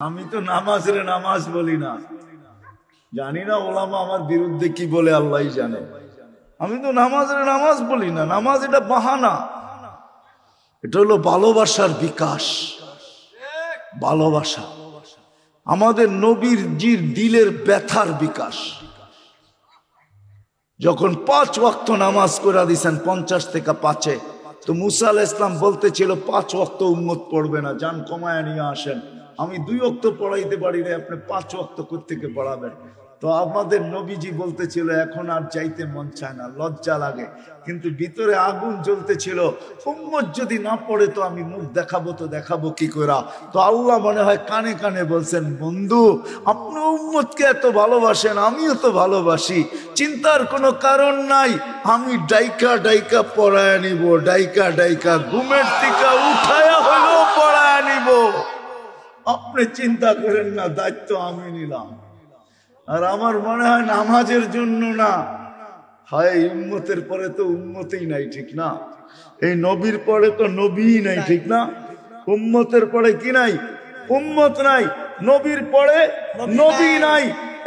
আমি তো নামাজ রে নামাজ বলি না, জানি না ওলামা আমার বিরুদ্ধে কি বলে আল্লাহই জানে। আমি তো নামাজ রে নামাজ বলি না, নামাজ এটা বাহানা, এটা হলো ভালোবাসার বিকাশ। ভালোবাসা আমাদের নবীর জির দিলের ব্যথার বিকাশ। যখন 5 ওয়াক্ত নামাজ করে দিয়েছেন 50 থেকে 5-এ, তো মুসা আলাইহিস সালাম বলতেছিল 5 ওয়াক্ত উম্মত পড়বে না, যান কমায় নিয়ে আসেন, আমি 2 ওয়াক্ত পড়াইতে পারি না, আপনি 5 ওয়াক্ত কোত্থেকে পড়াবেন? তো আমাদের নবীজি বলতেছিল এখন আর যাইতে মন চায় না, লজ্জা লাগে, কিন্তু ভিতরে আগুন জ্বলতেছিল, উম্মত যদি না পড়ে তো আমি মুখ দেখাবো, তো দেখাবো কি করে? তো আল্লাহ মনে হয় কানে কানে বলছেন, বন্ধু আপনি উম্মতকে এত ভালোবাসেন, আমিও তো ভালোবাসি, চিন্তার কোনো কারণ নাই, আমি ডাইকা ডাইকা পড়ায় নিব, ডাইকা ডাইকা ঘুমের থেকে উঠায়া হলেও পড়ায় নিব, আপনি চিন্তা করেন না, দায়িত্ব আমি নিলাম। আর আমার মনে হয় নামাজের জন্য না, হয় উম্মতের পরে তো উম্মতেই নাই, ঠিক না? এই নবীর পরে তো নবীই নাই, ঠিক না? উম্মতের পরে কি নাই? উম্মত নাই। নবীর পরে নবী নাই।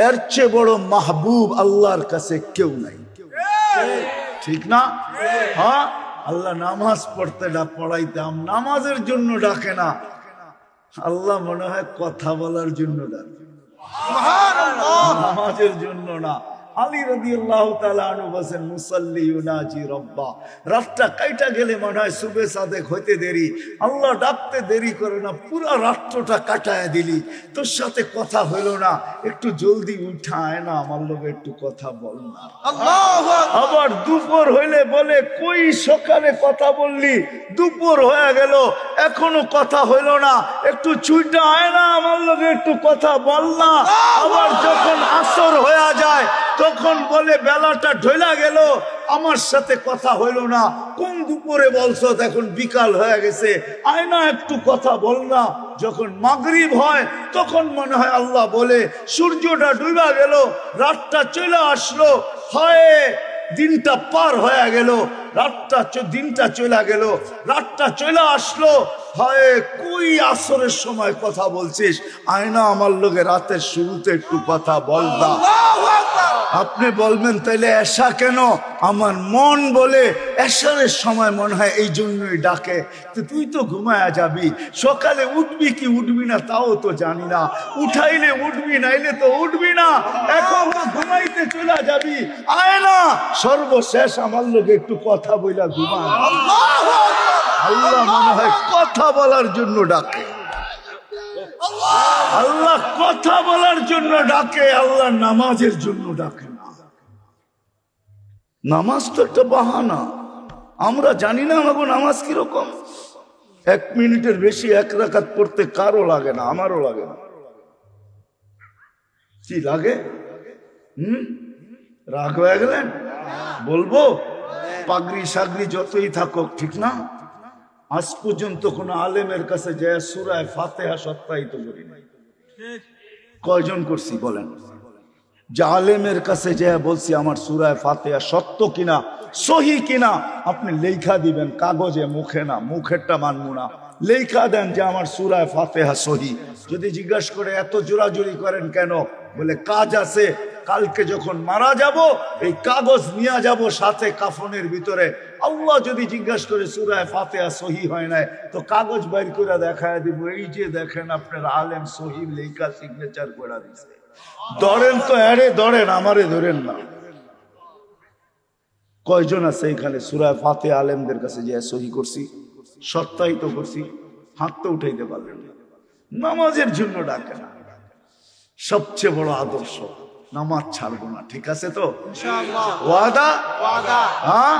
এর চেয়ে বড় মাহবুব আল্লাহর কাছে কেউ নাই, ঠিক না? হ্যাঁ, আল্লাহ নামাজ পড়তে পড়াইতে নামাজের জন্য ডাকে না, আল্লাহ মনে হয় কথা বলার জন্য ডাকে, নামাজের জন্য না। আলী রাদিয়াল্লাহু তাআলা আনহু বলেন, মুসাল্লি ইউনাজি রব্বা, রাতটা কাইটা গেলে মনে হয় সুবে সাদেক হইতে দেরি, আল্লাহ ডাকতে দেরি করে না, পুরো রাত্রটা কাটায় দিলি, তোর সাথে কথা হইল না, একটু জলদি উঠায় না, আমার লোকে একটু কথা বল না। আবার দুপুর হইলে বলে, কই সকালে কথা বললি, দুপুর হয়ে গেল এখনো কথা হইল না, একটু ছুটে আয় না, আমার লোকে একটু কথা বল না। আবার যখন আসর হয়ে যায় তখন বলে, বেলাটা ঢইলা গেল, আমার সাথে কথা হইল না, কোন দুপুরে বলছো, এখন বিকাল হয়ে গেছে, আয় না একটু কথা বল না। যখন মাগরিব হয় তখন মনে হয় আল্লাহ বলে, সূর্যটা ডুবা গেল, রাতটা চলে আসলো, হয় দিনটা পার হয়ে গেল, দিনটা চলে গেল, রাতটা চলে আসলো, হয় কই আসরের সময় কথা বলছিস, আয়না আমার লোকে রাতের শুরুতে একটু কথা বল না। আপনি বলবেন তাইলে এশা কেন? আমার মন বলে এশারের সময় মনে হয় এই জন্যই ডাকে, তো তুই তো ঘুমায়া যাবি, সকালে উঠবি কি উঠবি না তাও তো জানি না, উঠাইলে উঠবি নাইলে তো উঠবি না, এখন ঘুমাইতে চলে যাবি, আয় না সর্বশেষ আমার লোকে একটু কথা বইলা ঘুমা। আল্লাহ মনে হয় কথা বলার জন্য ডাকে, আল্লাহ কথা বলার জন্য ডাকে, আল্লাহ নামাজের জন্য ডাকে না। নামাজ তো একটা বাহানা, আমরা জানি না আমাকে নামাজ কিরকম। 1 মিনিটের বেশি 1 রাকাত পড়তে কারো লাগে না, আমারও লাগে না। কি লাগে? রাগ হয়ে গেলেন? বলবো, পাগড়ি সাগড়ি যতই থাকুক, ঠিক না? আজ পর্যন্ত কোন আলেমের কাছে যে সূরা ফাতিহা সত্যায়িত করি নাই। কয়জন করছি বলেন? যে আলেমের কাছে যে বলছি আমার সূরা ফাতিহা সত্য কিনা, সহি কিনা, আপনি লেখা দিবেন কাগজে, মুখে না, মুখেরটা মানবো না, লেখা দেন যে আমার সূরা ফাতিহা সহি। যদি জিজ্ঞাসা করে এত জোরাজুরি করেন কেন, বলে কাজ আছে, কালকে যখন মারা যাব এই কাগজ নিয়ে যাব সাথে কাফনের ভিতরে, আল্লাহ যদি জিজ্ঞাসা করে সূরা ফাতিহা সহি হয় নাই, তো কাগজ বাইর করে দেখায় দিব, এই যে দেখেন আপনার আলেম সহি লেখা সিগনেচার করে দিছে। ধরেন তো আরে ধরেন, আমারে ধরেন না। কয়জন আছে এখানে সূরা ফাতিহা আলেমদের কাছে যে সহি করছি, সত্যায়িত করছি? হাত তো উঠাইতে পারলেন না। নামাজের জন্য ডাকে না, সবচেয়ে বড় আদর্শ, নামাজ ছাড়বো না, ঠিক আছে তো ইনশাআল্লাহ? ওয়াদা? হ্যাঁ।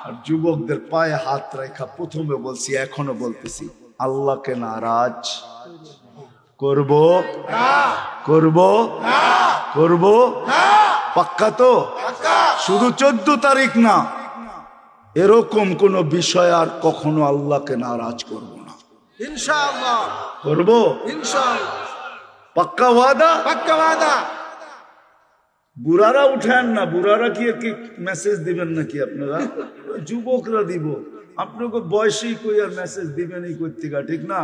আর যুবকদের পায়ে হাত রাখা প্রথমে বলছি, এখনো বলতেছি, আল্লাহকে নারাজ করব করব করব, পাক্কা তো? শুধু 14 তারিখ না, এরকম কোন বিষয় আর কখনো আল্লাহকে নারাজ করব না, ইনশাআল্লাহ করব, ইনশাআল্লাহ। পাক্কা ওয়াদা? পাক্কা ওয়াদা। বুড়ারা উঠেন না, বুড়ারা কি মেসেজ দিবেন নাকি আপনারা? যুবকরা দিব, আপনাকে বয়সেই কই আর মেসেজ দিবেন এই কর্তিকা, ঠিক না?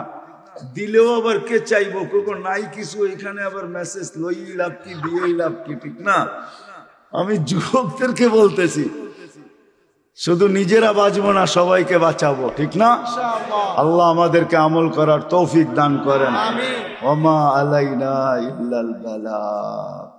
দিলেও আবার কে চাইবো, কোকো নাই কিছু, এখানে আবার মেসেজ লই লাভ কি দিয়ে লাভ কি, ঠিক না? আমি যুবকদেরকে বলতেছি, শুধু নিজেরা বাঁচবো না, সবাইকে বাঁচাবো, ঠিক না? আল্লাহ আমাদেরকে আমল করার তৌফিক দান করেন। ওমা আলাইনা ইল্লাল বালাগ।